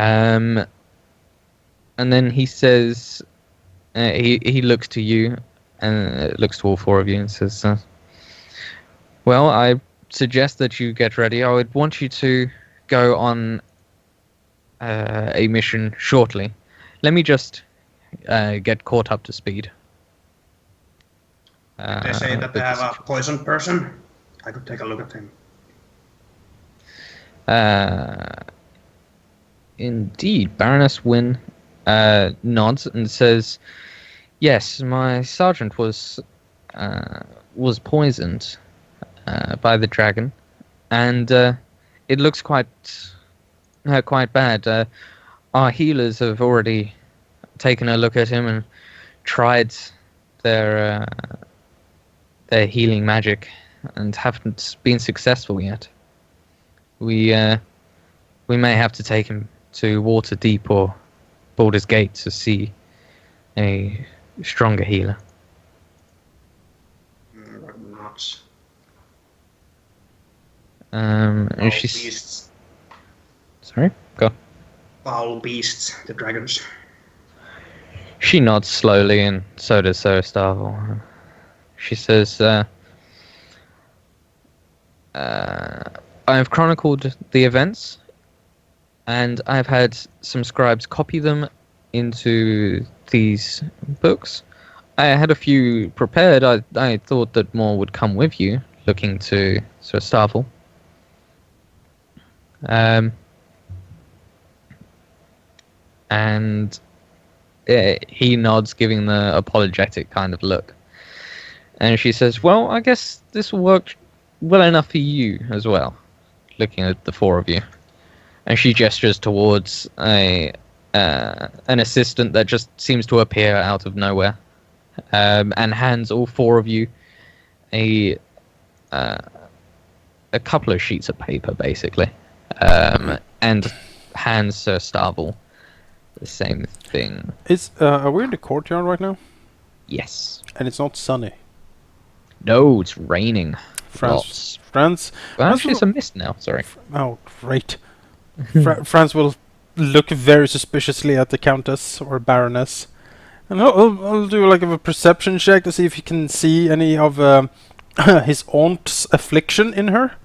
And then he says, he looks to you and looks to all four of you and says, well, I suggest that you get ready. I would want you to go on a mission shortly. Let me just get caught up to speed. They say that they have a poison person. I could take a look at him. Indeed, Baroness Wynne nods and says, "Yes, my sergeant was poisoned by the dragon, and it looks quite bad. Our healers have already taken a look at him and tried their healing magic, and haven't been successful yet. We may have to take him to Waterdeep or Baldur's Gate to see a stronger healer." Nuts. And she's... Beasts. Sorry? Go. Foul beasts, the dragons. She nods slowly, and so does Starvel. She says, I have chronicled the events, and I have had some scribes copy them into these books. I had a few prepared. I thought that more would come with you, looking to Sir Starvel. And he nods, giving the apologetic kind of look. And she says, well, I guess this will work well enough for you as well, looking at the four of you. And she gestures towards an assistant that just seems to appear out of nowhere, and hands all four of you a couple of sheets of paper, basically, and hands Sir Starvel the same thing. Are we in the courtyard right now? Yes. And it's not sunny. No, it's raining. Franz. Well, actually, it's a mist now. Sorry. Oh, great. Franz will look very suspiciously at the Countess or Baroness, and I'll do like a perception check to see if he can see any of his aunt's affliction in her.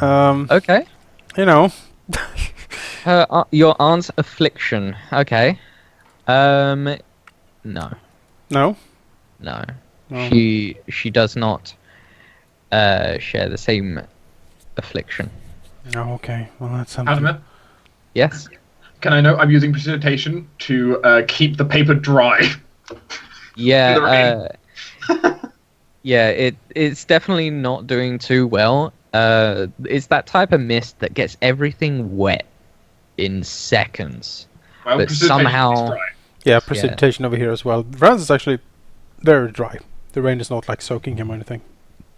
Okay. You know. Your aunt's affliction. Okay. No. No. No. She does not share the same affliction. Oh, okay. Well, that's something. Halldamir, Yes. can I know I'm using precipitation to keep the paper dry? Yeah. Yeah. It's definitely not doing too well. It's that type of mist that gets everything wet in seconds. Well, but precipitation somehow... is dry. Yeah, precipitation over here as well. Franz is actually very dry. The rain is not like soaking him or anything.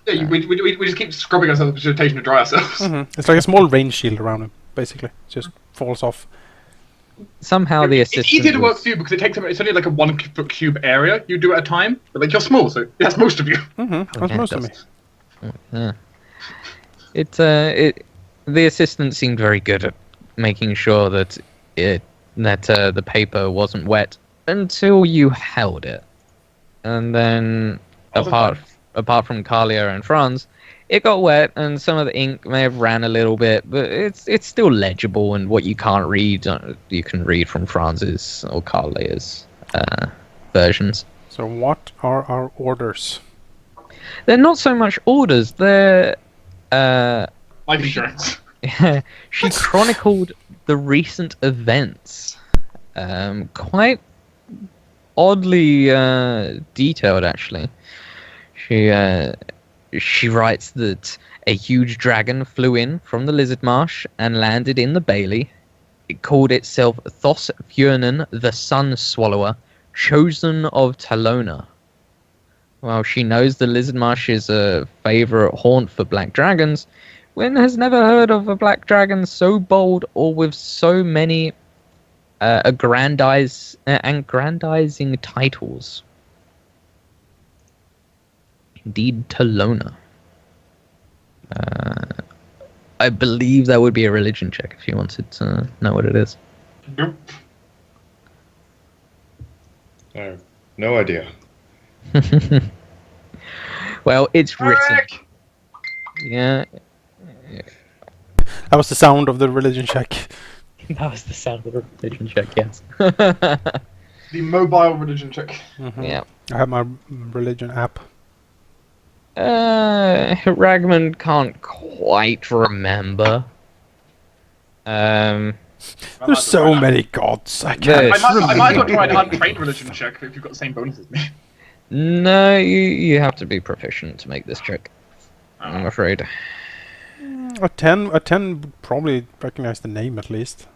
Yeah, we just keep scrubbing ourselves with precipitation to dry ourselves. Mm-hmm. It's like a small rain shield around him, basically. It just falls off. Somehow the assistant... It's easier to work through because it's only like a 1 foot cube area you do at a time. But like, you're small, so that's most of you. Mm-hmm. That's most of me. Yeah. The assistant seemed very good at making sure that the paper wasn't wet until you held it, and then apart from Karliah and Franz, it got wet, and some of the ink may have ran a little bit, but it's still legible. And what you can't read, you can read from Franz's or Karliah's versions. So what are our orders? They're not so much orders. They're Life insurance. she chronicled the recent events, quite oddly detailed, actually. She writes that a huge dragon flew in from the Lizard Marsh and landed in the Bailey. It called itself Thos Fjernen, the Sun Swallower, chosen of Talona. While she knows the Lizard Marsh is a favourite haunt for black dragons, Wynne has never heard of a black dragon so bold or with so many aggrandizing titles. Indeed, Talona. I believe that would be a religion check if you wanted to know what it is. Nope. I have no idea. Well, it's written. Cleric! Yeah. That was the sound of the religion check. That was the sound of the religion check, yes. The mobile religion check. Yeah. I have my religion app. Ragmund can't quite remember. There's so many gods. I can't. I might as well try an untrained religion check if you've got the same bonus as me. No, you have to be proficient to make this check. I'm afraid. A 10 would probably recognize the name at least.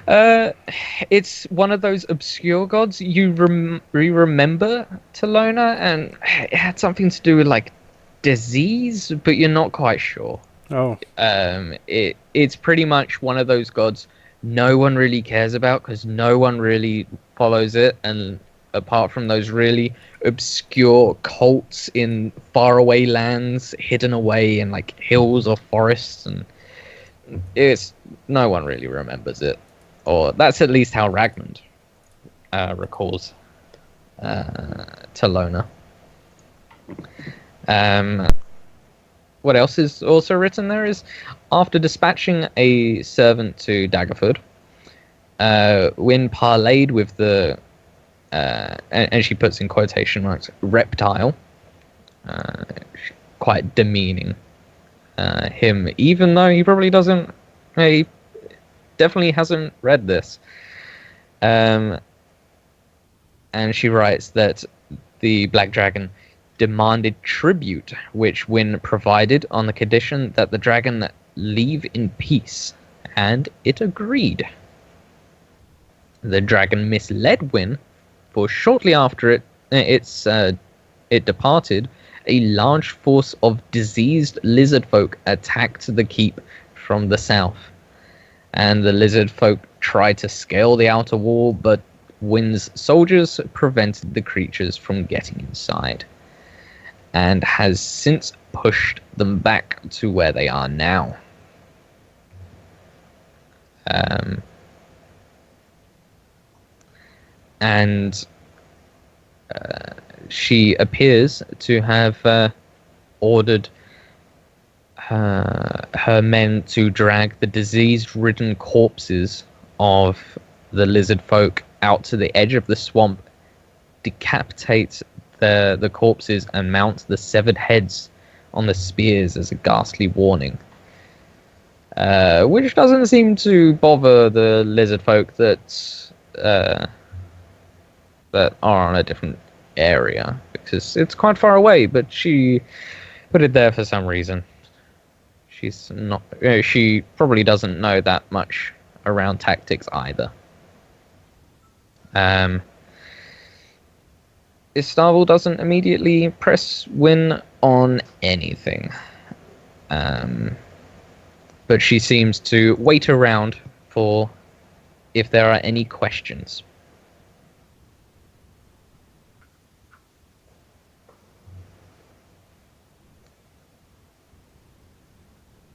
It's one of those obscure gods. You remember Talona, and it had something to do with like disease, but you're not quite sure. Oh. It's pretty much one of those gods no one really cares about because no one really follows it, and apart from those really obscure cults in faraway lands hidden away in like hills or forests, and no one really remembers it, or that's at least how Ragmund recalls Talona. What else is also written there is, after dispatching a servant to Daggerford, when parlayed with the and she puts in quotation marks, reptile, quite demeaning him, even though he probably doesn't, he definitely hasn't read this. And she writes that the Black Dragon demanded tribute, which when provided on the condition that the dragon leave in peace, and it agreed. The dragon misled Wynn, for shortly after it departed, a large force of diseased lizard folk attacked the keep from the south, and the lizard folk tried to scale the outer wall, but Wynn's soldiers prevented the creatures from getting inside, and has since pushed them back to where they are now. And she appears to have ordered her men to drag the disease-ridden corpses of the lizard folk out to the edge of the swamp, decapitate the corpses, and mount the severed heads on the spears as a ghastly warning. Which doesn't seem to bother the lizard folk that are on a different area, because it's quite far away, but she put it there for some reason. She's not. She probably doesn't know that much around tactics either. Istanbul doesn't immediately press Wynn on anything, but she seems to wait around for if there are any questions.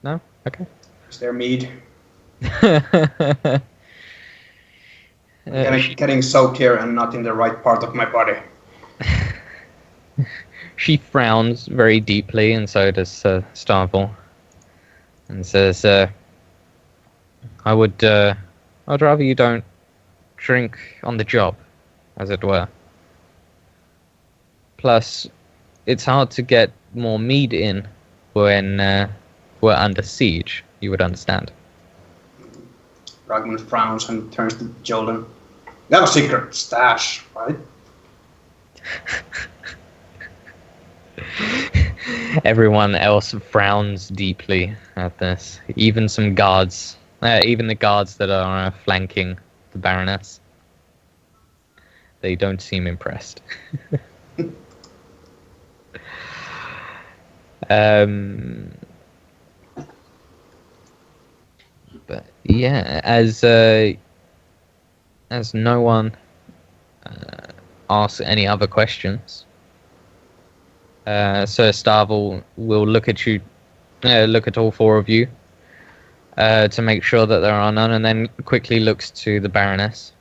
No? Okay. Is there mead? Getting soaked here and not in the right part of my body. She frowns very deeply, and so does Starvel, and says, I'd rather you don't drink on the job, as it were. Plus, it's hard to get more mead in when we're under siege, you would understand. Ragmund frowns and turns to Jolgan. You have a secret stash, right? Everyone else frowns deeply at this. Even some guards, even the guards that are flanking the Baroness. They don't seem impressed. But yeah, as no one asks any other questions, Sir Starvel will look at you, look at all four of you, to make sure that there are none, and then quickly looks to the Baroness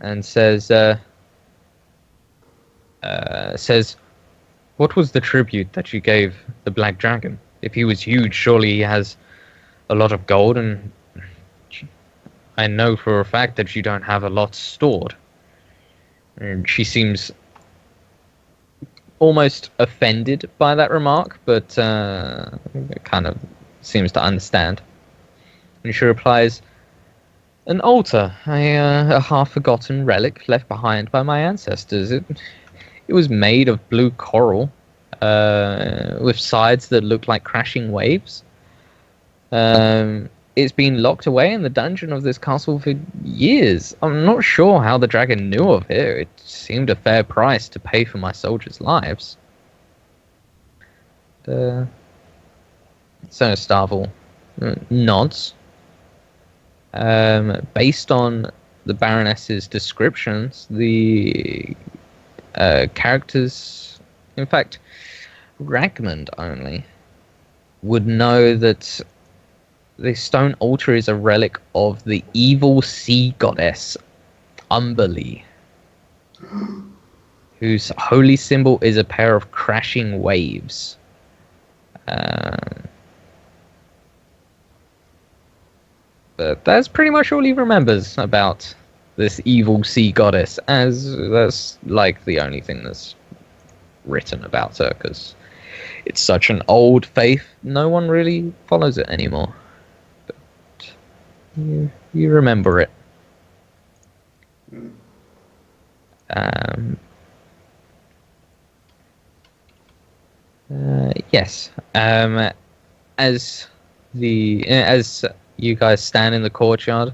and says, "What was the tribute that you gave the Black Dragon? If he was huge, surely he has a lot of gold, and I know for a fact that you don't have a lot stored." And she seems almost offended by that remark, but kind of seems to understand. And she replies, "An altar, a half-forgotten relic left behind by my ancestors. It was made of blue coral, with sides that looked like crashing waves. It's been locked away in the dungeon of this castle for years. I'm not sure how the dragon knew of it. It seemed a fair price to pay for my soldiers' lives." So Starvel nods. Based on the Baroness's descriptions, the characters, in fact, Ragmund only, would know that the stone altar is a relic of the evil sea goddess, Umberlee, whose holy symbol is a pair of crashing waves. But that's pretty much all he remembers about this evil sea goddess, as that's like the only thing that's written about her, because it's such an old faith, no one really follows it anymore. You remember it. Yes. As you guys stand in the courtyard,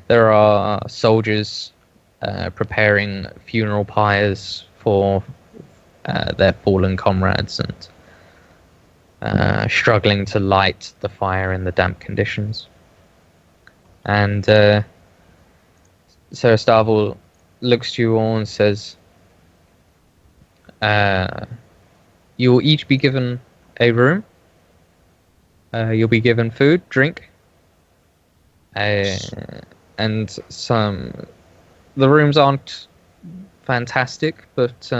there are soldiers preparing funeral pyres for their fallen comrades and struggling to light the fire in the damp conditions. And Sarah Starvel looks to you all and says, "You will each be given a room. You'll be given food, drink, and some. The rooms aren't fantastic, but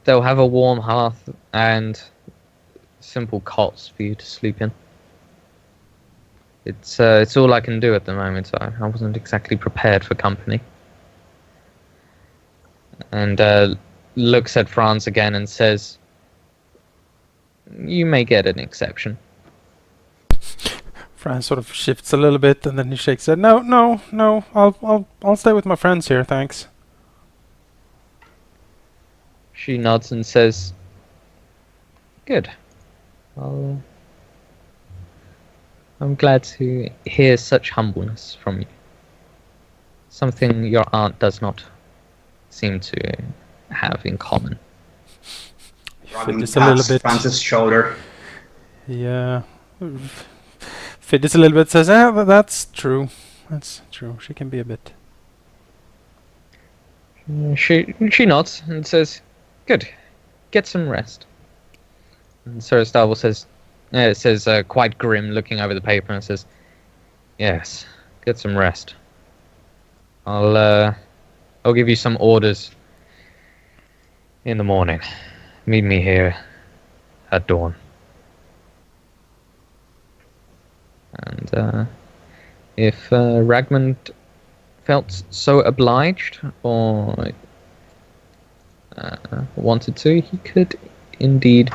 they'll have a warm hearth and simple cots for you to sleep in. It's all I can do at the moment. I wasn't exactly prepared for company." And looks at Franz again and says, "You may get an exception." Franz sort of shifts a little bit, and then he shakes it. No. I'll stay with my friends here, thanks. She nods and says, "Good. I'm glad to hear such humbleness from you. Something your aunt does not seem to have in common." Fiendish a little bit. Franz's shoulder. Yeah. Fiendish a little bit, says, "Yeah, that's true. That's true. She can be a bit." She nods and says, "Good. Get some rest." And Sarah Starvel says, quite grim, looking over the paper, and says, "Yes, get some rest. I'll give you some orders in the morning. Meet me here at dawn." And if Ragmund felt so obliged or wanted to, he could indeed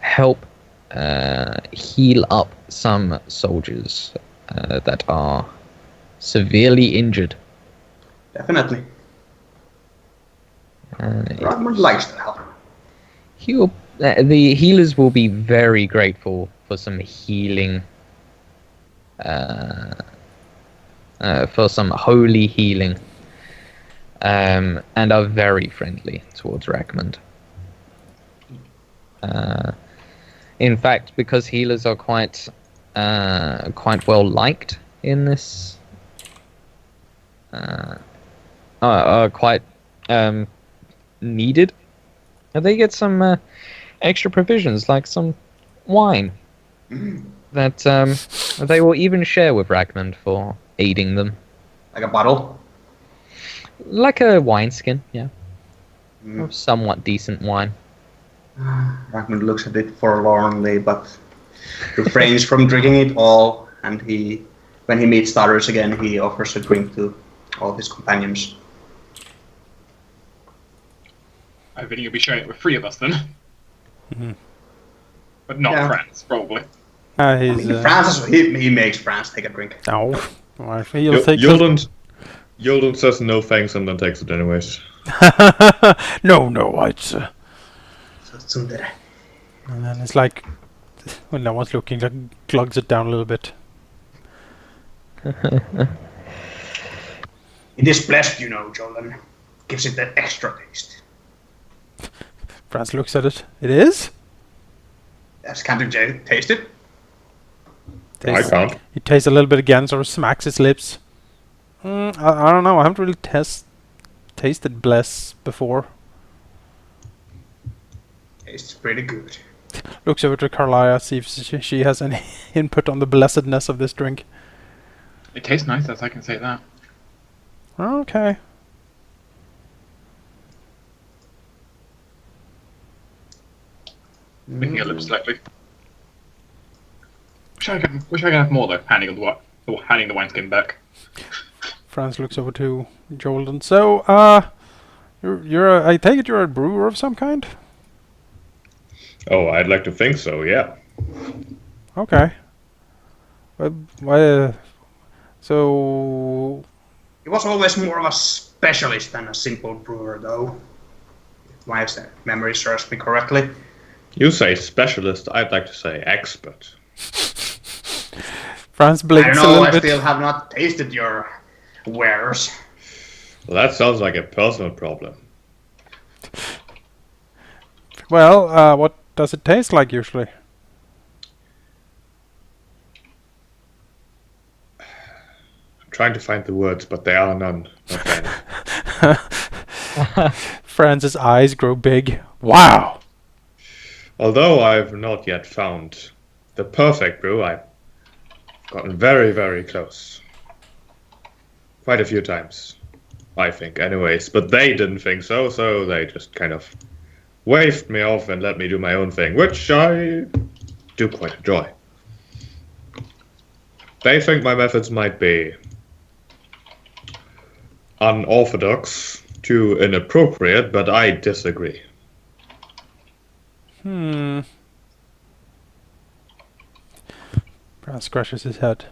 help heal up some soldiers that are severely injured. Definitely. Ragmund likes to help. The healers will be very grateful for some healing, for some holy healing, and are very friendly towards Ragmund. In fact, because healers are quite well liked in this, are quite needed, they get some extra provisions, like some wine. that they will even share with Ragmund for aiding them. Like a bottle. Like a wineskin, yeah. Mm. Of somewhat decent wine. Ragmund looks at it forlornly, but refrains from drinking it all. And when he meets others again, he offers a drink to all his companions. I think you'll be sharing it with 3 of us then. Mhm. But not Yeah. Franz, probably. He's Franz, he makes Franz take a drink. no. Well, he'll take Joldan says no thanks and then takes it anyways. no, it's. So tsundere. And then it's like, when no one's looking, like glugs it down a little bit. It is blessed, you know, Jolgan. Gives it that extra taste. Franz looks at it. It is? Yes, can't you taste it? I can't. He tastes a little bit again, sort of smacks his lips. I don't know. I haven't really tasted Bless before. Tastes pretty good. Looks over to Karliah, see if she has any input on the blessedness of this drink. It tastes nice, as I can say that. Okay. Licking her lips slightly. Wish I could have more though, handing the wineskin back. Franz looks over to Joldan. So, I take it you're a brewer of some kind? Oh, I'd like to think so, yeah. Okay. Why, so... He was always more of a specialist than a simple brewer, though. If my memory serves me correctly. You say specialist, I'd like to say expert. Franz I blinks don't a know, little I bit. still have not tasted your wares. Well, that sounds like a personal problem. Well, what does it taste like usually? I'm trying to find the words, but there are none. Not many. Franz's eyes grow big. Wow! Although I've not yet found the perfect brew, I've gotten very, very close. Quite a few times, I think, anyways. But they didn't think so, so they just kind of waved me off and let me do my own thing, which I do quite enjoy. They think my methods might be unorthodox to inappropriate, but I disagree. Franz scratches his head.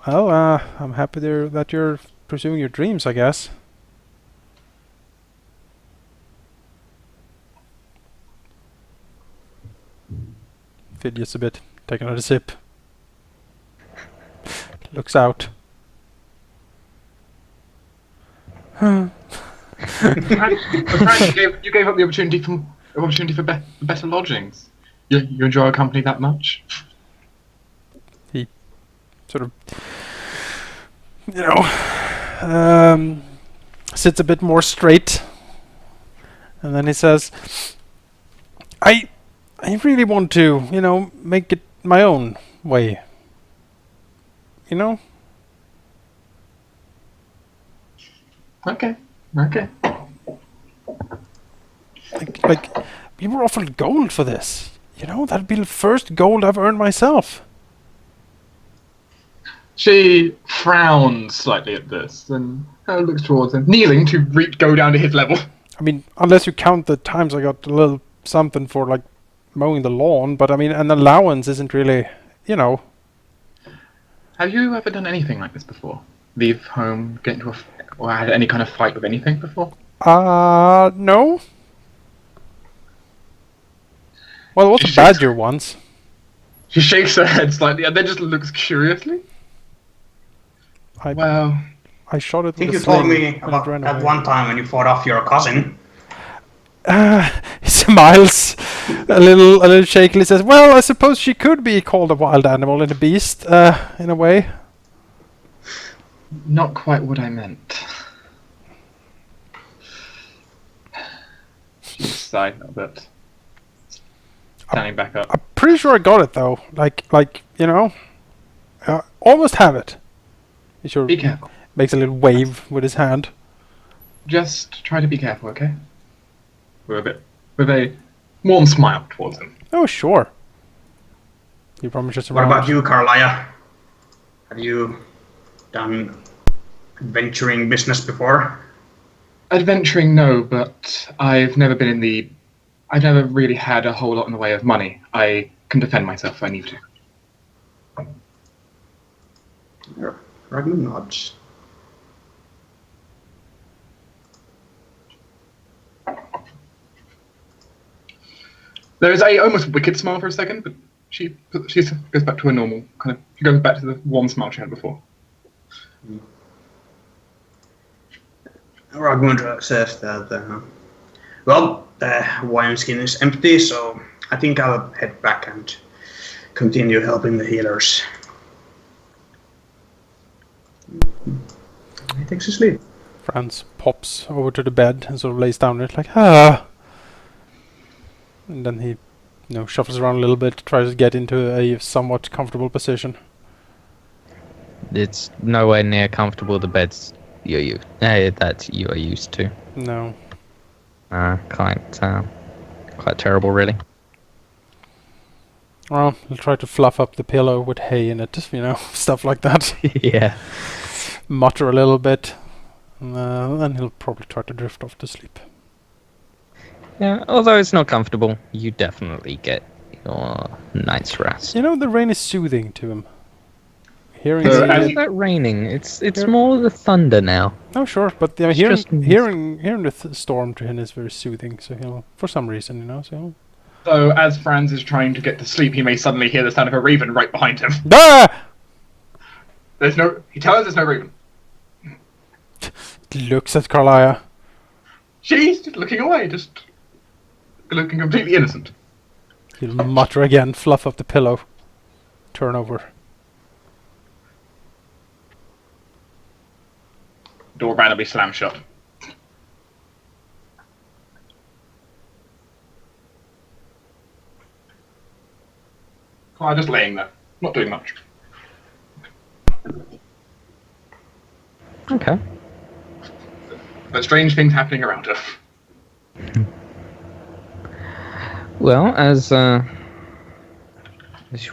Well, I'm happy that you're pursuing your dreams, I guess. Fidgets a bit. Take another sip. Looks out. Franz, you gave up the opportunity for better lodgings. You enjoy our company that much? He sort of, sits a bit more straight, and then he says, I really want to, make it my own way. Okay. Like, we were offered gold for this. That'd be the first gold I've earned myself. She frowns slightly at this and looks towards him, kneeling to go down to his level. I mean, unless you count the times I got a little something for, like, mowing the lawn, but I mean, an allowance isn't really, Have you ever done anything like this before? Leave home, get into or had any kind of fight with anything before? No. Well, it was a badger once. She shakes her head slightly and then just looks curiously. I shot it I think with you a told sling me and it about ran that away. one time when you fought off your cousin. He smiles a little shakily, says, well, I suppose she could be called a wild animal and a beast, in a way. Not quite what I meant. She sighed a bit. Standing back up. I'm pretty sure I got it, though. Like you know, almost have it. He sure Be careful. makes a little wave with his hand. Just try to be careful, okay? With a warm smile towards him. Oh, sure. He promises What about you, Karliah? Have you done adventuring business before? Adventuring, no, but I've never really had a whole lot in the way of money. I can defend myself if I need to. Ragmund nods. There is a almost wicked smile for a second, but she goes back to her normal kind of. She goes back to the warm smile she had before. Ragmund says that, well, the wineskin is empty, so I think I'll head back and continue helping the healers. He takes a sleep. Franz pops over to the bed and sort of lays down there like, ah. And then he, shuffles around a little bit, tries to get into a somewhat comfortable position. It's nowhere near comfortable. The beds that you are used to. No. Quite terrible, really. Well, he'll try to fluff up the pillow with hay in it, stuff like that. Yeah. Mutter a little bit, and he'll probably try to drift off to sleep. Yeah, although it's not comfortable, you definitely get your night's rest. The rain is soothing to him. Hearing So, It's not raining. It's more the thunder now. Oh, sure, but It's hearing just mist. hearing the storm to him is very soothing. So he'll, for some reason, so. So as Franz is trying to get to sleep, he may suddenly hear the sound of a raven right behind him. Ah! He tells us there's no raven. Looks at Karliah. She's just looking away, just looking completely innocent. He'll mutter again, fluff up the pillow, turn over. Door randomly slams shut. I'm just laying there, not doing much. Okay. But strange things happening around her. Well, as you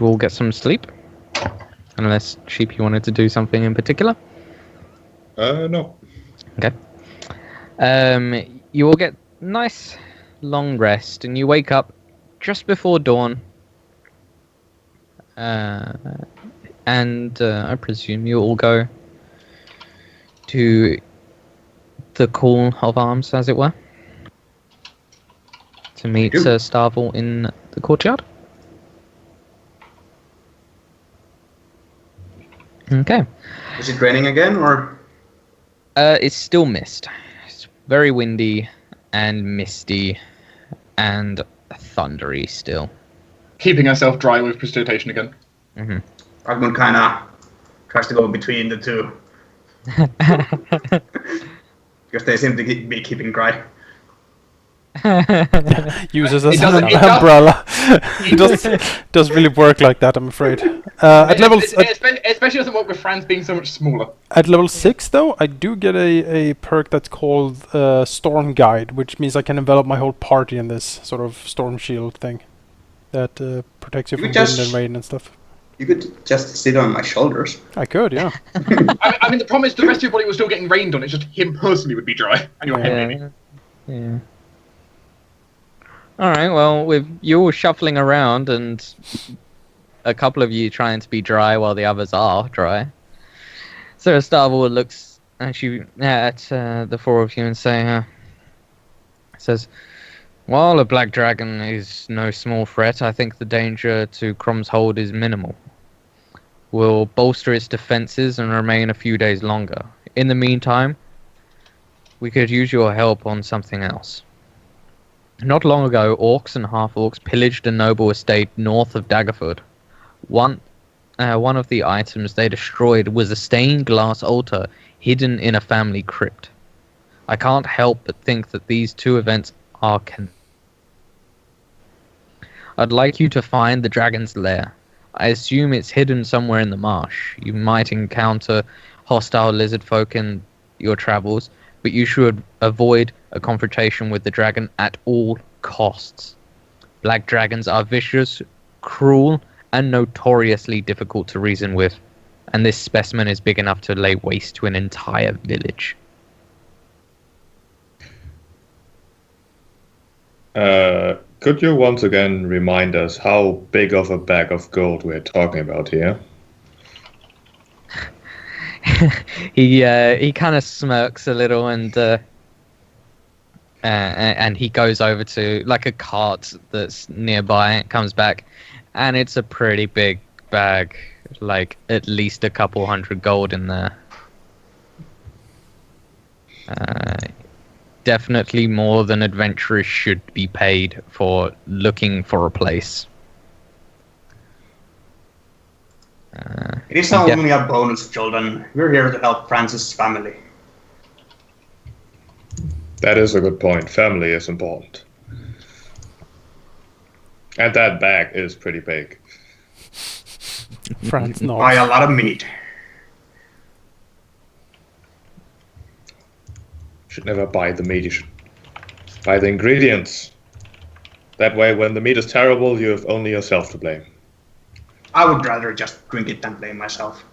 all get some sleep, unless Sheep, you wanted to do something in particular. No. Okay. You all get nice long rest, and you wake up just before dawn. And I presume you all go to the Call of Arms, as it were, to meet Starvel in the courtyard. Okay. Is it raining again, or? It's still mist. It's very windy and misty and thundery still. Keeping herself dry with precipitation again. Mm-hmm. Ragmund kind of tries to go between the two. Because they seem to be keeping dry. Uses as It an doesn't- umbrella. It doesn't really work like that, I'm afraid. At level Especially doesn't work with Franz being so much smaller. at level 6, though, I do get a perk that's called Storm Guide, which means I can envelop my whole party in this sort of storm shield thing that protects you You from just- wind and rain and stuff. You could just sit on my shoulders. I could, yeah. I mean, the problem is the rest of your body was still getting rained on. It's just him personally would be dry, and your head maybe. Yeah. Alright, well, with you all shuffling around and a couple of you trying to be dry while the others are dry, Sarah Starvel looks at the four of you and says, while a black dragon is no small threat, I think the danger to Crom's hold is minimal. We'll bolster its defenses and remain a few days longer. In the meantime, we could use your help on something else. Not long ago, orcs and half-orcs pillaged a noble estate north of Daggerford. One of the items they destroyed was a stained glass altar hidden in a family crypt. I can't help but think that these two events are connected. I'd like you to find the dragon's lair. I assume it's hidden somewhere in the marsh. You might encounter hostile lizard folk in your travels, but you should avoid a confrontation with the dragon at all costs. Black dragons are vicious, cruel, and notoriously difficult to reason with, and this specimen is big enough to lay waste to an entire village. Could you once again remind us how big of a bag of gold we're talking about here? He kind of smirks a little and he goes over to like a cart that's nearby, comes back, and it's a pretty big bag, like at least a couple hundred gold in there. Definitely more than adventurers should be paid for looking for a place. It is only a bonus, Jolgan. We're here to help Franz's family. That is a good point. Family is important. And that bag is pretty big. Franz nods. Buy a lot of meat. Should never buy the meat, you should buy the ingredients. That way, when the meat is terrible, you have only yourself to blame. I would rather just drink it than blame myself.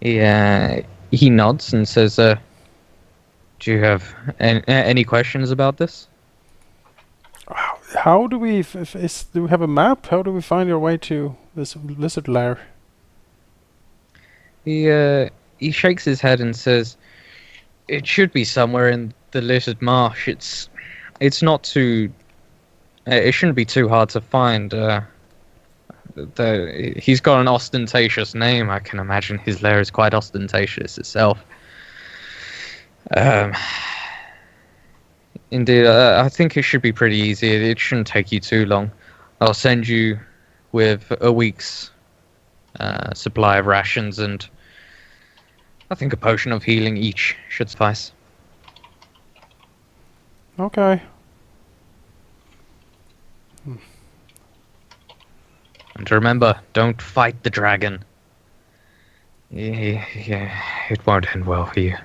He nods and says, do you have any questions about this? How do we... do we have a map? How do we find our way to this lizard lair? He shakes his head and says, it should be somewhere in the lizard marsh. It's not too... it shouldn't be too hard to find. He's got an ostentatious name. I can imagine his lair is quite ostentatious itself. Indeed, I think it should be pretty easy. It shouldn't take you too long. I'll send you with a week's supply of rations, and I think a potion of healing each should suffice. Okay. And remember, don't fight the dragon. Yeah, it won't end well for you.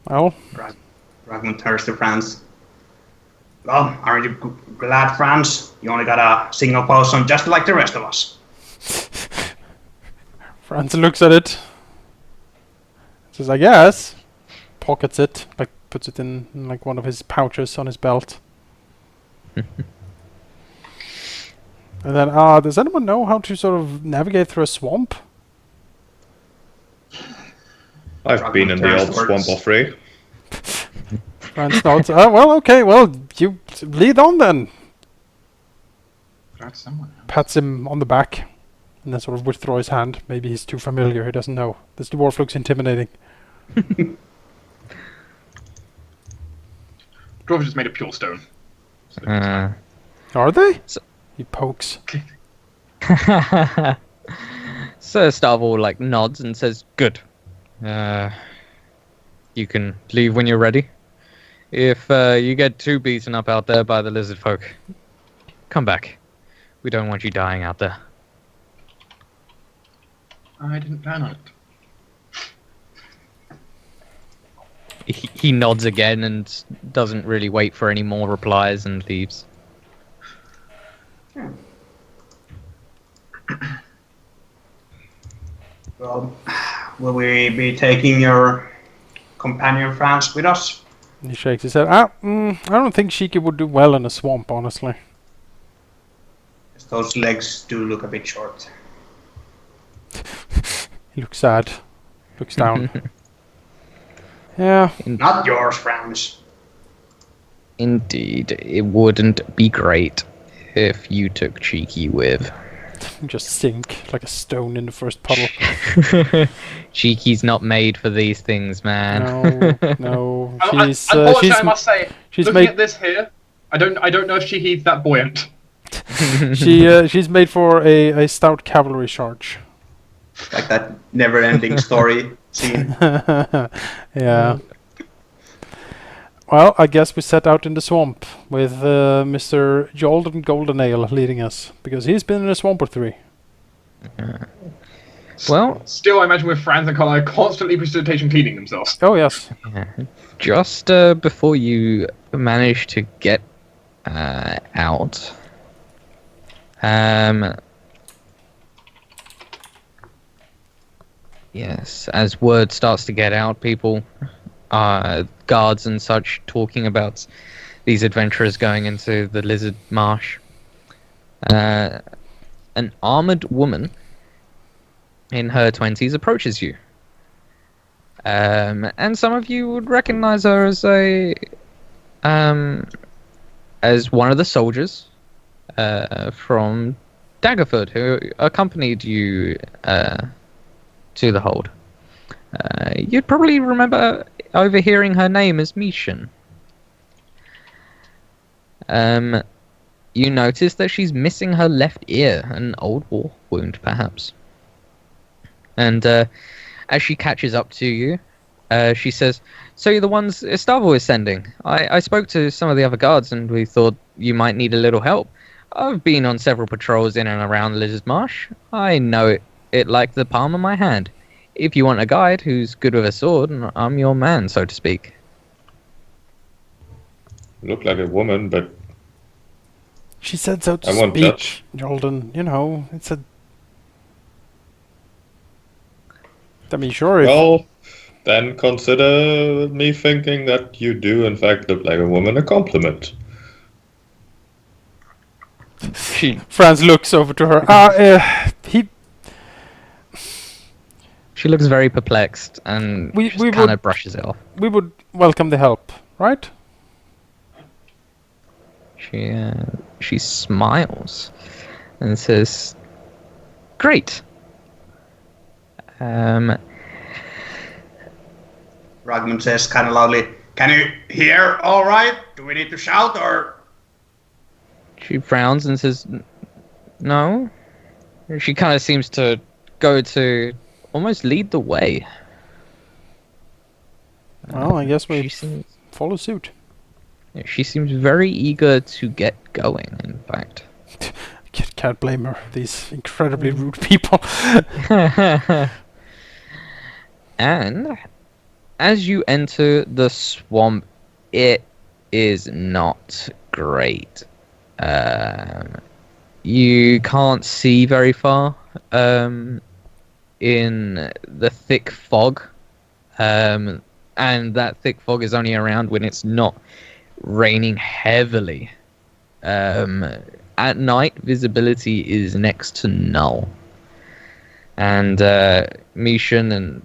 Well, Ragmund turns to Franz. Well, aren't you glad, Franz? You only got a single potion just like the rest of us. Franz looks at it. Says, I guess. Pockets it, like puts it in like one of his pouches on his belt. And then, does anyone know how to sort of navigate through a swamp? I've been in the old swamp of Frey. Franz nods. Well, okay, well, you lead on then. That's someone. Pats him on the back, and then sort of withdraws his hand. Maybe he's too familiar, he doesn't know. This dwarf looks intimidating. Dwarf is just made of pure stone. Are they? He pokes. So Starvall like nods and says, good. You can leave when you're ready. If you get too beaten up out there by the lizard folk, come back. We don't want you dying out there. I didn't plan on it. He nods again and doesn't really wait for any more replies and leaves. Well, will we be taking your companion Franz with us? He shakes his head. I don't think Shiki would do well in a swamp, honestly. Those legs do look a bit short. He looks sad. Looks down. Yeah. Not yours, Franz. Indeed, it wouldn't be great if you took Cheeky with. Just sink like a stone in the first puddle. Cheeky's not made for these things, man. No. Unfortunately, I must say, she's looking at this here, I don't know if Sheheed's that buoyant. She's made for a stout cavalry charge. Like that never-ending story scene. Yeah. Well, I guess we set out in the swamp with Mr. Goldenale leading us, because he's been in a swamp or three. Well, Still, I imagine with Franz and Karliah constantly precipitation cleaning themselves. Oh, yes. just before you manage to get out, yes, as word starts to get out, people, guards and such, talking about these adventurers going into the Lizard Marsh. An armored woman in her 20s approaches you. And some of you would recognize her as as one of the soldiers from Daggerford who accompanied you to the hold. You'd probably remember overhearing her name as Mishan. You notice that she's missing her left ear, an old war wound, perhaps. And as she catches up to you, she says, "So you're the ones Estavo is sending? I spoke to some of the other guards, and we thought you might need a little help. I've been on several patrols in and around the Lizard Marsh. I know it like the palm of my hand. If you want a guide who's good with a sword, I'm your man, so to speak." Look like a woman, but She said so to I won't speak, judge. Jolgan. You know, it's a... I mean, sure, if... well, then consider me thinking that you do in fact look like a woman a compliment. Franz looks over to her. She looks very perplexed and We kind would- of brushes it off. We would welcome the help, right? She smiles and says, "Great. Ragmund says kind of loudly, "Can you hear all right? Do we need to shout or...?" She frowns and says, "No." She kind of seems to go to almost lead the way. Well, I guess we She seems, follow suit. she seems very eager to get going, in fact. Can't blame her. These incredibly rude people. And as you enter the swamp, it is not great. You can't see very far in the thick fog, and that thick fog is only around when it's not raining heavily. At night, visibility is next to null. And Mishan and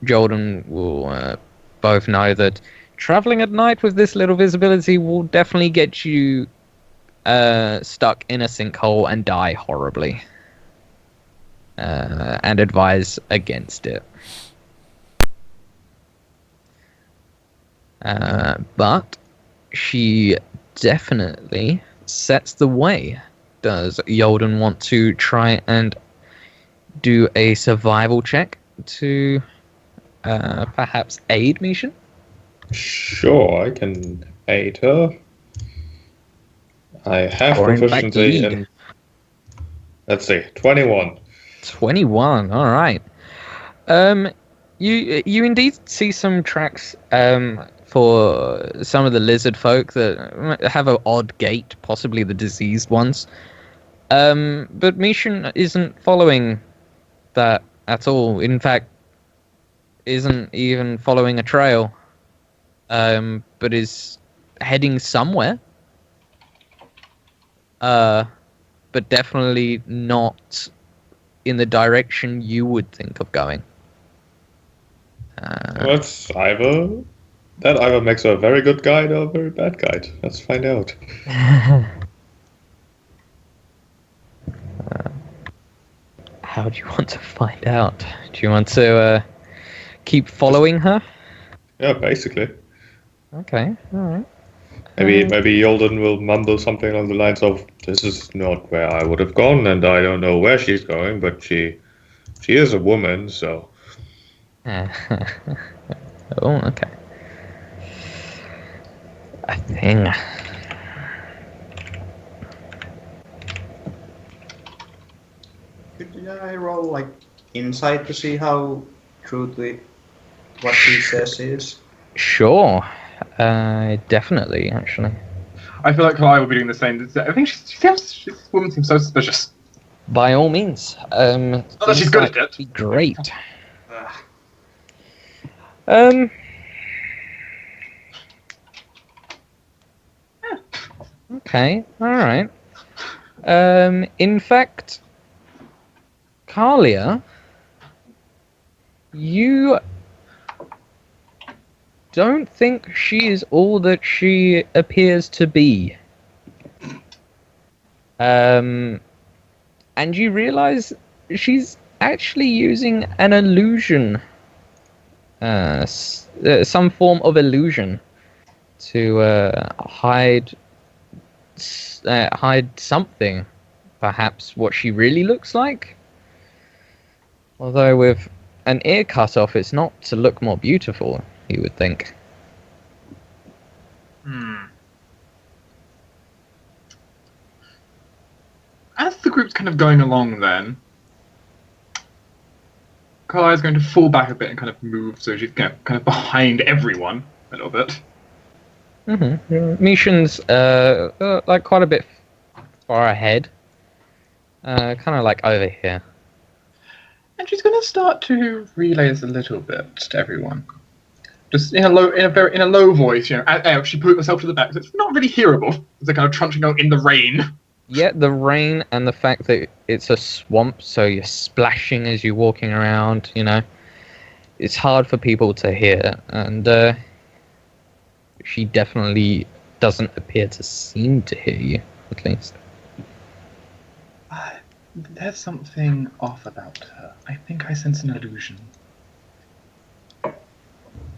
Jordan will both know that traveling at night with this little visibility will definitely get you stuck in a sinkhole and die horribly. And advise against it. But she definitely sets the way. Does Jolgan want to try and do a survival check to perhaps aid Mishan? Sure, I can aid her. I have Or in fact proficiency lead. in... Let's see, 21. 21, alright. You indeed see some tracks for some of the lizard folk that have an odd gait, possibly the diseased ones. But Mishan isn't following that at all. In fact, isn't even following a trail, but is heading somewhere. But definitely not in the direction you would think of going. That's either... That either makes her a very good guide or a very bad guide. Let's find out. How do you want to find out? Do you want to keep following her? Yeah, basically. Okay, alright. Maybe Jolgan will mumble something along the lines of, "This is not where I would have gone, and I don't know where she's going, but she She is a woman, so Oh, okay. A thing. Could I roll like insight to see how true to what he says is? Sure. Definitely, actually. I feel like Karliah will be doing the same. I think this woman seems so suspicious. By all means. Not that she's good at it. Be great. Ugh. Okay, alright. In fact, Karliah, you don't think she is all that she appears to be. And you realize she's actually using an illusion. Some form of illusion to hide something, perhaps what she really looks like. Although with an ear cut off, it's not to look more beautiful, you would think. As the group's kind of going along, then Karliah is going to fall back a bit and kind of move so she's kind of behind everyone a little bit. Mishan's like quite a bit far ahead, kind of like over here. And she's going to start to relay this a little bit to everyone, just in a low voice. You know, she put herself to the back, so it's not really hearable. It's a kind of trunching note in the rain. Yeah, the rain and the fact that it's a swamp, so you're splashing as you're walking around. You know, it's hard for people to hear, and she definitely doesn't appear to seem to hear you, at least. There's something off about her. I think I sense an illusion.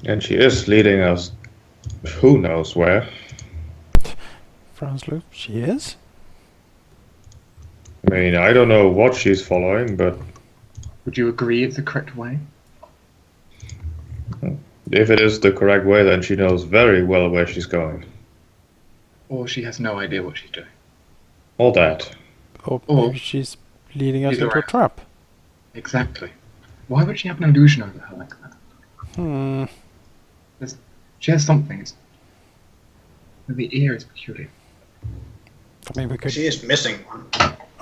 and she is leading us who knows where. Franz looks. She is? I mean, I don't know what she's following, but Would you agree it's the correct way? if it is the correct way, then she knows very well where she's going. Or she has no idea what she's doing? All that. Or Or- maybe she's leading us Either into a way. trap. Exactly. Why would she have an illusion over her like that? Hmm. She has something. The ear is peculiar. I mean, we could. She is missing one.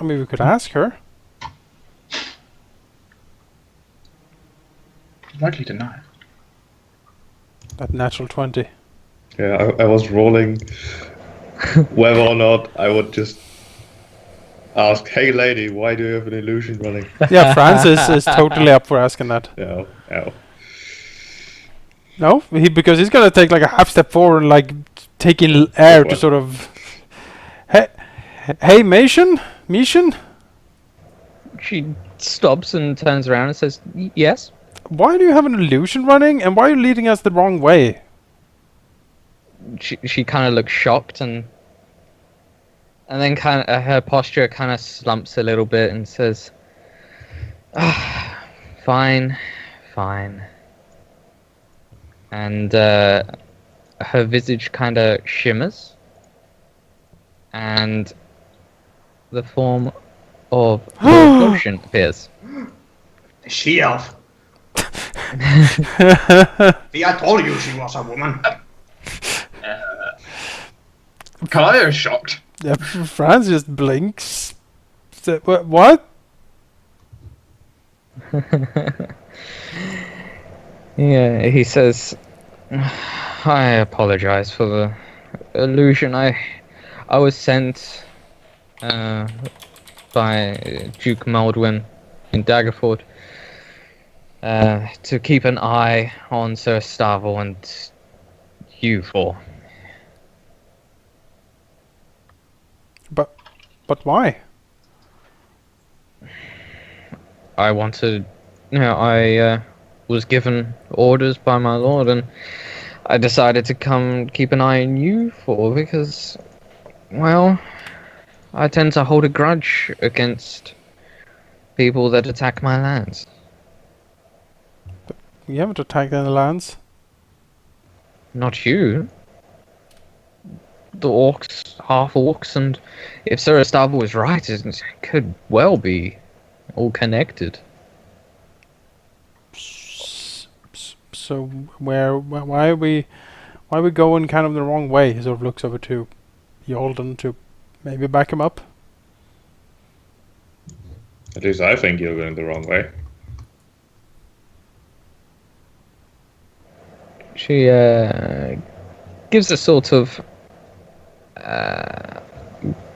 I mean, we could ask her. She's likely to know. That natural 20. Yeah, I was rolling whether or not I would just ask, hey lady, why do you have an illusion running? Yeah, Franz is totally up for asking that. No, no. No, because he's gonna take like a half step forward, and like taking air to What? sort of. Hey, Mishan. She stops and turns around and says, "Yes." Why do you have an illusion running, and why are you leading us the wrong way? She kind of looks shocked, and then kind of her posture kind of slumps a little bit and says, fine. And her visage kind of shimmers, and the form of Lord Goshen appears. The she-elf. See, I told you she was a woman. Karliah is shocked. Yeah, Franz just blinks. What? Yeah, he says, I apologize for the illusion. I was sent by Duke Maldwin in Daggerford to keep an eye on Sir Starvel and you four. But why? I wanted, I was given orders by my lord, and I decided to come keep an eye on you four because, well, I tend to hold a grudge against people that attack my lands. We haven't attacked any lands. Not you. The orcs, half orcs, and if Sir Estava was right, it could well be all connected. So why are we going kind of the wrong way? He sort of looks over to Jolgan to maybe back him up. At least I think you're going the wrong way. She gives a sort of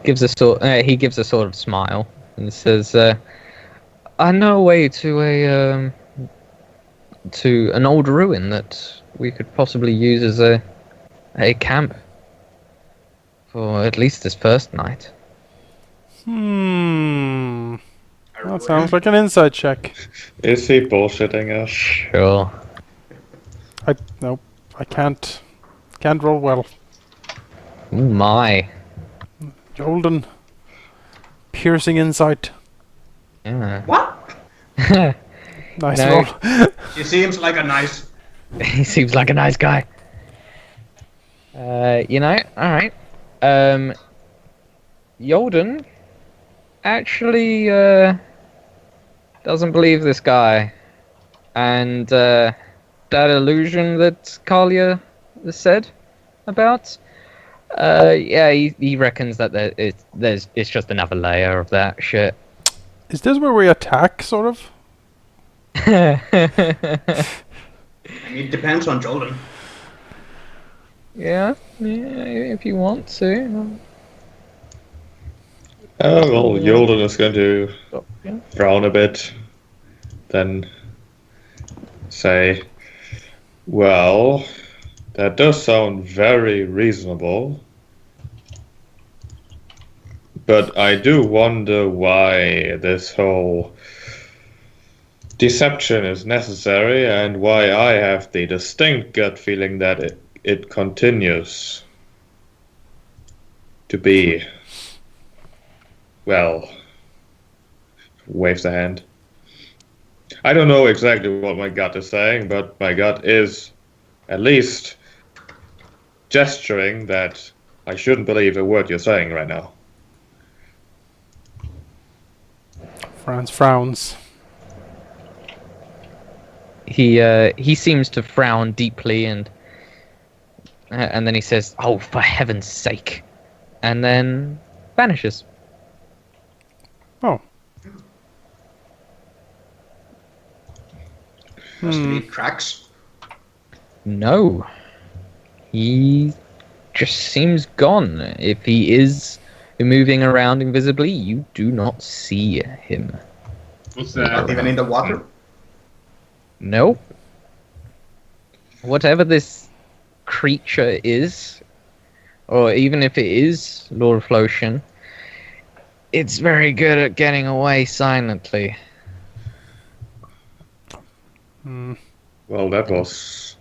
he gives a sort of smile and says, "I know a way to an old ruin that we could possibly use as a camp for at least this first night." That sounds like an inside check. Is he bullshitting us? Sure. Nope. I can't roll well. Ooh, my. Jolgan. Piercing insight. Yeah. What? Nice No. roll. He seems like a nice. He seems like a nice guy. Alright. Jolgan actually doesn't believe this guy. And that illusion that Karliah said about, he reckons that it's just another layer of that shit. Is this where we attack, sort of? It depends on Jolgan. Yeah, if you want to. Well, Jolgan is going to frown a bit, then say, well, that does sound very reasonable, but I do wonder why this whole deception is necessary and why I have the distinct gut feeling that it continues to be, well, waves the hand. I don't know exactly what my gut is saying, but my gut is at least gesturing that I shouldn't believe a word you're saying right now. Franz frowns. He seems to frown deeply and then he says, "Oh, for heaven's sake," and then vanishes. Oh. Does he leave tracks? No. He just seems gone. If he is moving around invisibly, you do not see him. What's Not that? even in the water? Nope. Whatever this creature is, or even if it is Lord Flotion, it's very good at getting away silently. Well, that was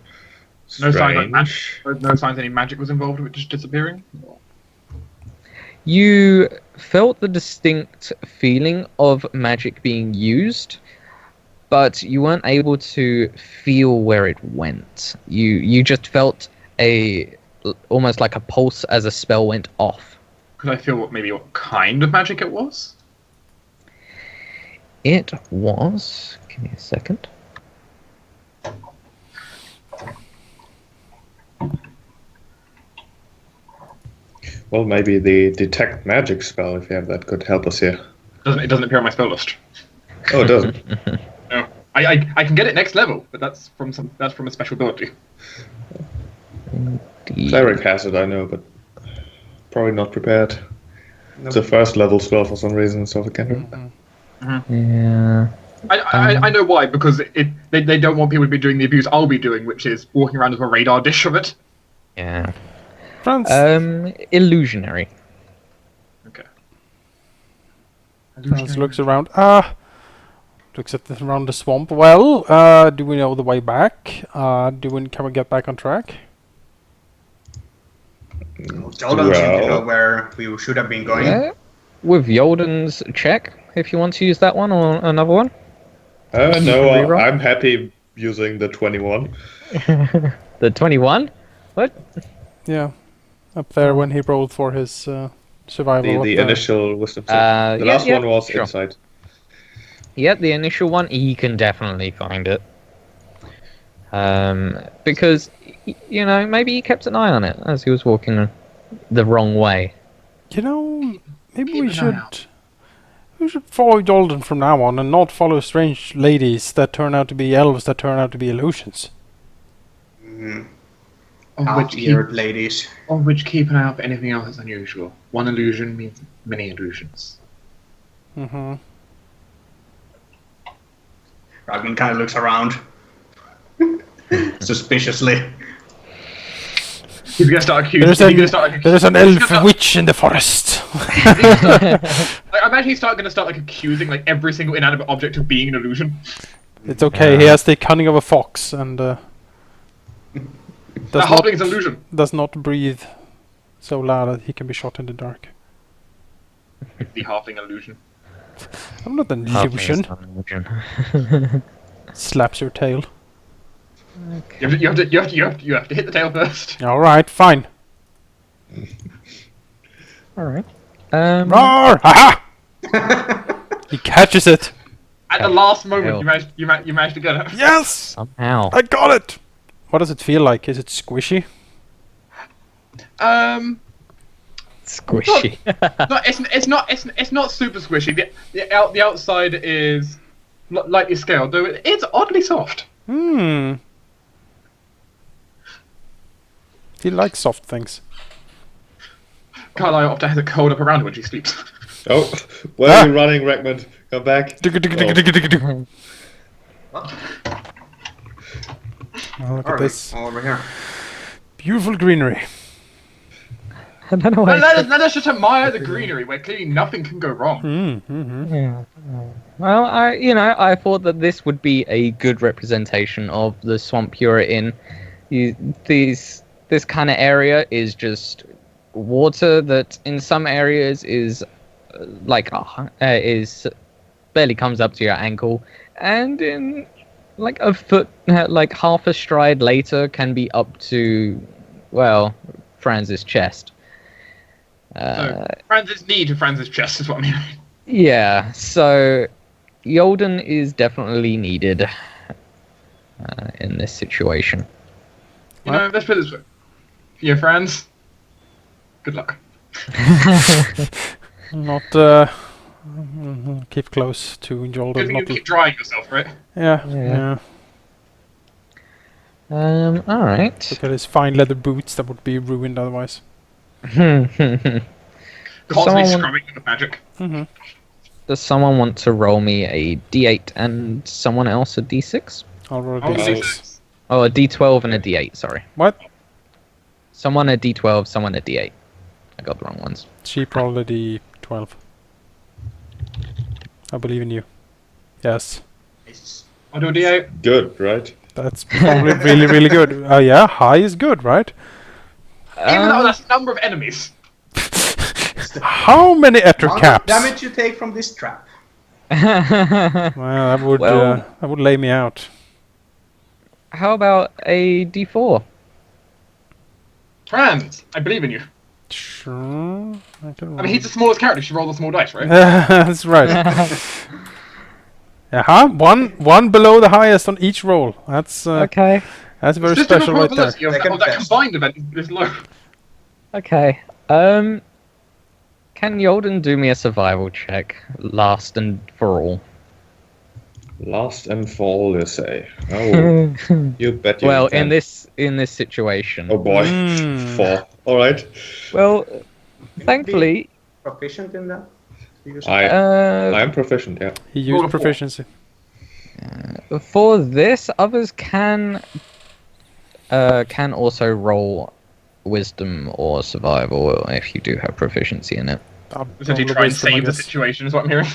No sign of strange. magic. No signs any magic was involved with it just disappearing. You felt the distinct feeling of magic being used, but you weren't able to feel where it went. You just felt almost like a pulse as a spell went off. Could I feel what kind of magic it was? It was. Give me a second. Well, maybe the detect magic spell, if you have that, could help us here. It doesn't appear on my spell list. Oh, it doesn't. No, I can get it next level, but that's from a special ability. Cleric has it, I know, but probably not prepared. It's a first level spell for some reason, so I can't. Yeah. I know why, because they don't want people to be doing the abuse I'll be doing, which is walking around with a radar dish of it. Yeah. Franz. Illusionary. Okay. Franz looks around. Looks around the swamp. Well, do we know the way back? Can we get back on track? Jolgan seemed to know where we should have been going. Yeah. With Jolgan's check, if you want to use that one or another one. No, Reroll? I'm happy using the 21. The 21? What? Yeah, up there when he rolled for his survival. The initial wisdom save. The yeah, last yeah, one was sure. inside. Yep, the initial one, he can definitely find it. Because, you know, maybe he kept an eye on it as he was walking the wrong way. You know, maybe Keep we an eye should. out. We should follow Jolgan from now on and not follow strange ladies that turn out to be elves that turn out to be illusions. Mm, On which, keep, half-eared ladies. on which keep an eye out for anything else that's unusual. One illusion means many illusions. Mm-hmm. Ragmund kind of looks around. Suspiciously. He's gonna start accusing. There's an elf witch in the forest. I imagine he's gonna start like accusing like every single inanimate object of being an illusion. It's okay. He has the cunning of a fox and The does Halfling is not an illusion. does not breathe so loud that he can be shot in the dark. The Halfling illusion. I'm not an Halfling is illusion. not an illusion. Slaps your tail. You have to hit the tail first. All right, fine. Alright. Roar! Aha! He catches it. At the last moment, Hell. you managed to get it. Yes, Somehow. I got it. What does it feel like? Is it squishy? Squishy. No, it's not super squishy. The outside is lightly scaled, though it's oddly soft. Hmm. He likes soft things. Karliah often has it curled up around her when she sleeps. Oh, where are you running, Ragmund? Come back. Oh, look Are at we? this Over here. beautiful greenery. I don't know why. Let us just admire the greenery, where clearly nothing can go wrong. Mm-hmm. Yeah. Well, I thought that this would be a good representation of the swamp you're in. This kind of area is just water that in some areas is is barely comes up to your ankle, and in like a foot, like half a stride later, can be up to, well, Franz's chest. So, Franz's knee to Franz's chest is what I mean. Yeah, so Jolgan is definitely needed in this situation. You know, let's put it this way. For your friends, good luck. Not keep close to Jolgan. Good thing you Not keep drying yourself, right? yeah. All right. Look at his fine leather boots that would be ruined otherwise. Constantly Someone- scrubbing with the magic. Mm-hmm. Does someone want to roll me a D8 and someone else a D6? I'll roll Oh, a Okay. d6. Oh, a D12 and a D8, sorry. What? Someone a D12, someone a D8. I got the wrong ones. She rolled a d12. I believe in you. Yes. I'll do a D8. Good, right? That's probably really, really good. Yeah, high is good, right? Even though that's a number of enemies. How many etter How much caps? damage you take from this trap? Well, that would lay me out. How about a D4? Franz, I believe in you. Sure. I mean, he's the smallest character. You should roll the small dice, right? That's right. One below the highest on each roll. That's Okay. that's very System of special right there. probability of Second that best. combined event is low. Okay. Can Jolgan do me a survival check, last and for all? Last and fall, you say. Oh, you bet you Well, can. in this situation. Oh boy, Mm. 4. All right. Well, thankfully, Proficient in that? Use- I uh, am proficient. Yeah. He Roll used a 4. proficiency. for this, others can also roll wisdom or survival if you do have proficiency in it. Essentially, try and save the situation is what I'm hearing.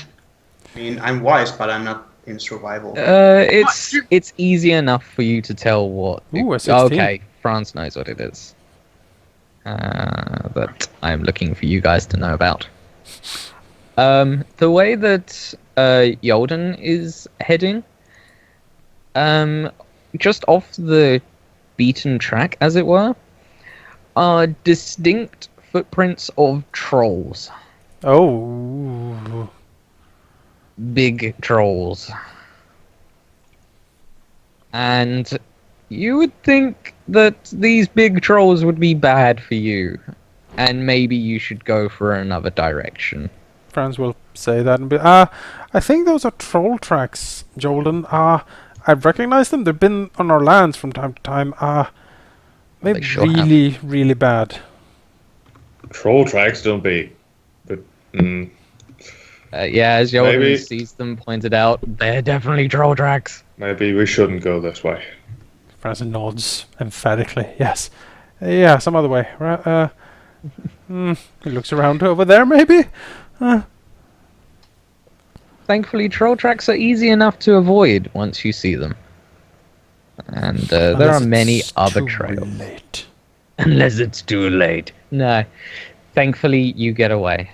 I mean, I'm wise, but I'm not in survival. It's easy enough for you to tell what. Ooh, a 16. Okay, Franz knows what it is. That I'm looking for you guys to know about. The way that Jolgan is heading, just off the beaten track, as it were, are distinct footprints of trolls. Oh. Big trolls. And you would think that these big trolls would be bad for you, and maybe you should go for another direction. Franz will say that and be, I think those are troll tracks, Jolgan. I've recognized them. They've been on our lands from time to time. Maybe sure really, really bad. Troll tracks don't be. But Yeah, as Jolgan Maybe- sees them pointed out, they're definitely troll tracks. maybe we shouldn't go this way. Franz nods emphatically. Yes. Yeah, some other way. He looks around over there, maybe? Thankfully, troll tracks are easy enough to avoid once you see them. And there Unless are many it's other too trails. late. Unless it's too late. No. Thankfully, you get away.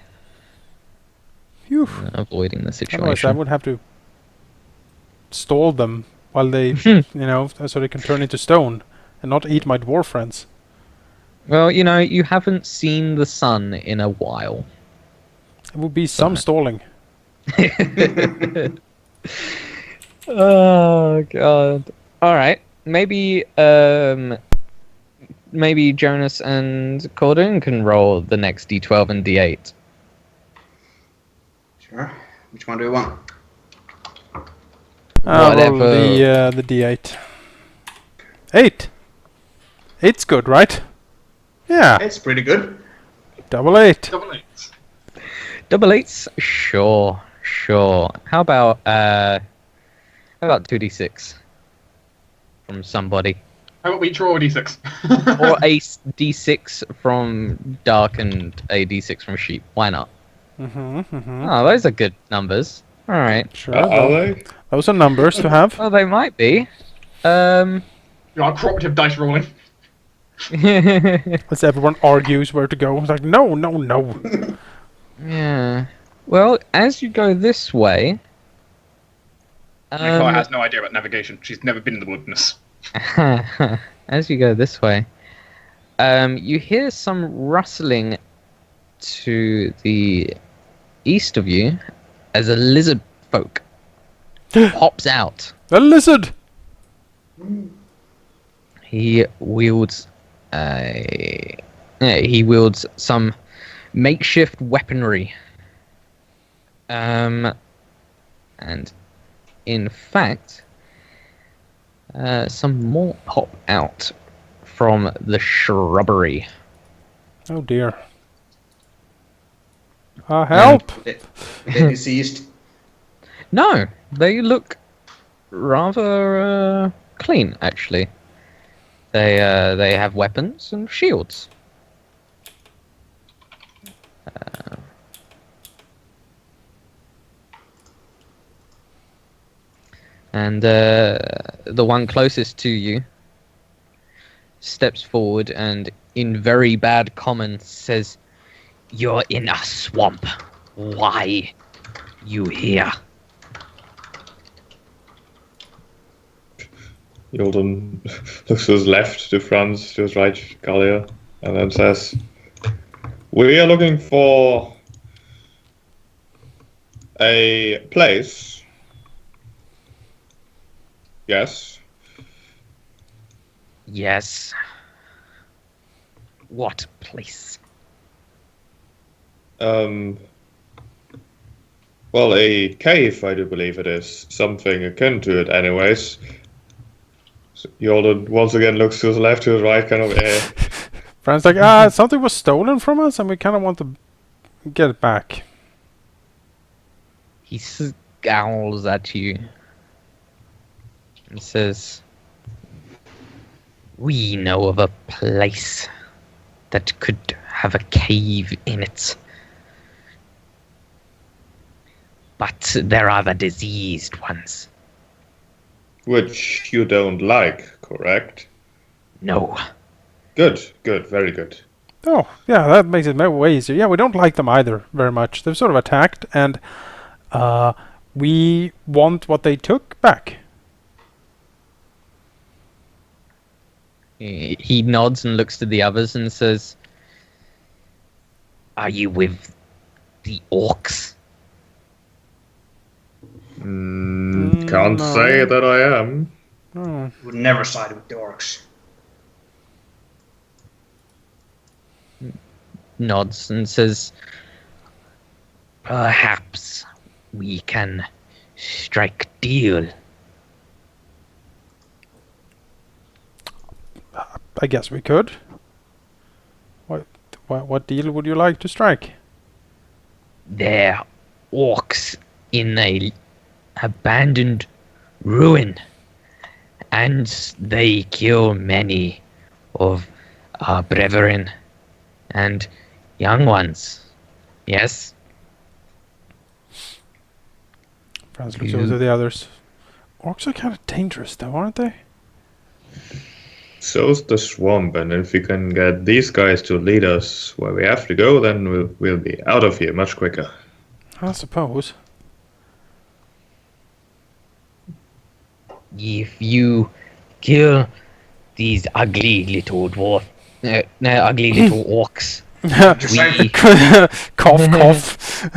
Phew. Avoiding the Otherwise, I situation. would have to stall them while they, so they can turn into stone and not eat my dwarf friends. Well, you haven't seen the sun in a while. It would be some stalling. Oh, God. Alright. Maybe Jonas and Cordun can roll the next D12 and D8. Sure. Which one do you want? Roll Whatever. the D8. 8. 8's good, right? Yeah. It's pretty good. Double 8. Double eights. Double eights? Sure. How about 2d6 from somebody? How about we draw a d6? Or a d6 from Dark and a d6 from Sheep. Why not? Oh, those are good numbers. Alright. Sure. Are they? Those are numbers to have. Well, they might be. You are cooperative dice rolling. As everyone argues where to go. It's like, no. Yeah. Well, as you go this way... Nicole has no idea about navigation. She's never been in the wilderness. as you go this way, you hear some rustling to the east of you as a lizard folk pops out. A lizard! He wields some makeshift weaponry. And in fact, some more pop out from the shrubbery. Oh dear. Help! They deceased. No, they look rather clean, actually. They have weapons and shields. And the one closest to you steps forward and, in very bad common, says, "You're in a swamp. Why you here?" Jolgan looks to his left, to Franz, to his right, Karliah, and then says, "We are looking for a place." Yes. Yes. What place? Well, a cave, I do believe it is. Something akin to it, anyways. So Jolgan once again looks to his left, to his right, kind of, Fran's like, something was stolen from us and we kind of want to get it back. He scowls at you and says, "We know of a place that could have a cave in it. But there are the diseased ones." which you don't like, correct? No. Good, very good. Oh, yeah, that makes it way easier. Yeah, we don't like them either very much. They've sort of attacked, and we want what they took back. He nods and looks to the others and says, "Are you with the orcs?" Can't No. say that I am. Oh. Would never side with the orcs. Nods and says, "Perhaps we can strike deal." I guess we could. What deal would you like to strike? They're orcs in a abandoned ruin, and they kill many of our brethren and young ones. Yes? Franz looks over to the others. Orcs are kind of dangerous, though, aren't they? So's the swamp, and if we can get these guys to lead us where we have to go, then we'll be out of here much quicker. I suppose. If you kill these ugly little ugly little orcs, we, Cough, cough.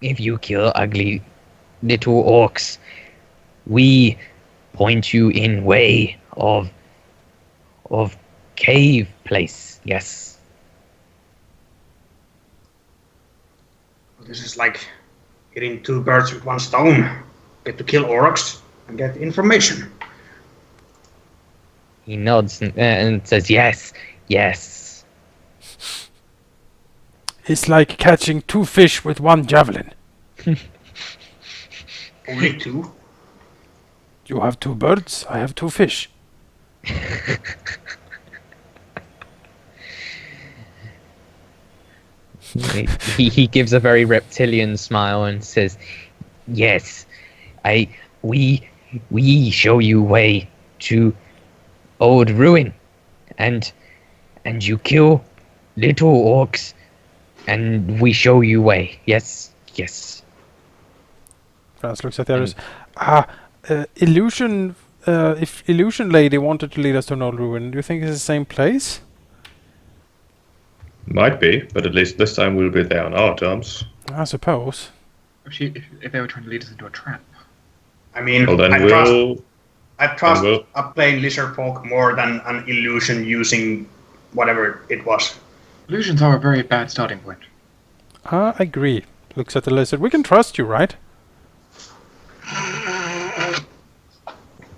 if you kill ugly little orcs, we point you in way of cave place. Yes. This is like hitting two birds with one stone. Get to kill orcs and get information. He nods and says, "Yes, yes." It's like catching two fish with one javelin. Only two? You have two birds, I have two fish. he gives a very reptilian smile and says, "Yes, we show you way to old ruin, and you kill little orcs, and we show you way. Yes, yes." Franz looks at the others. Illusion. If Illusion Lady wanted to lead us to an old ruin, do you think it's the same place? Might be, but at least this time we'll be there on our terms. I suppose. If they were trying to lead us into a trap. I mean, Well, then I trust a plain lizard folk more than an illusion using whatever it was. Illusions are a very bad starting point. I agree. Looks at the lizard. We can trust you, right?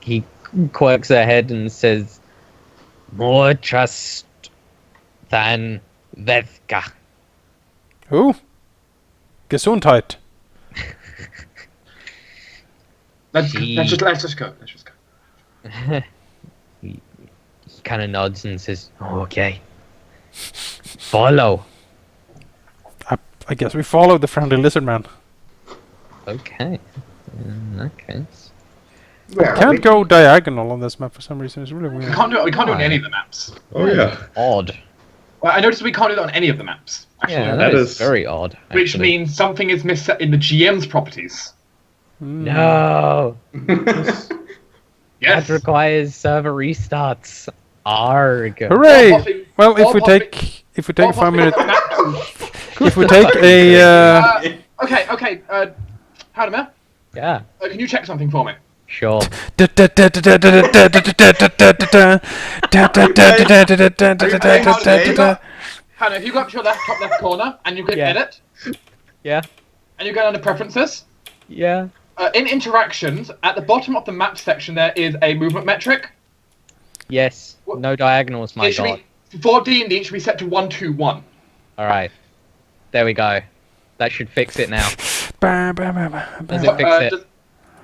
He quirks her head and says, "More trust than Vedka." Who? Gesundheit. Let's just go. He kind of nods and says, "Oh, okay. Follow." I guess we follow the friendly lizard man. Okay. In that case. Where are we? Can't go diagonal on this map for some reason. It's really We weird. can't do it on any of the maps. Oh yeah. Odd. Well, I noticed we can't do that on any of the maps. Actually, Yeah, that that is is- very odd. which actually. means something is misset in the GM's properties. No. Yes. That requires server restarts. Arg. Hooray! Or possibly- Well, if or we possibly- take a or 5-minute, possibly map tools. if we take a Okay. Halldamir, Yeah. can you check something for me? Sure. Hannah, if you go up to your top left corner and you click Yeah. edit, Yeah. and you go down to preferences, Yeah. in interactions, at the bottom of the map section there is a movement metric. Yes. No diagonals, my It should god. be, for D&D, it should be set to 121. Alright. There we go. That should fix it now. Does it fix it?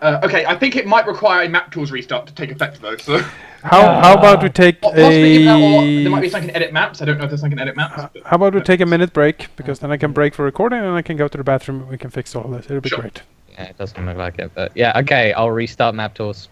Okay, I think it might require a map tools restart to take effect though. So How about we take possibly even that, or there might be a something in edit maps. I don't know if there's something in edit maps. but- how about we take a minute break, because then I can break for recording and I can go to the bathroom and we can fix all this. It'll be Sure. great. Yeah, it doesn't look like it, but yeah, okay, I'll restart map tools.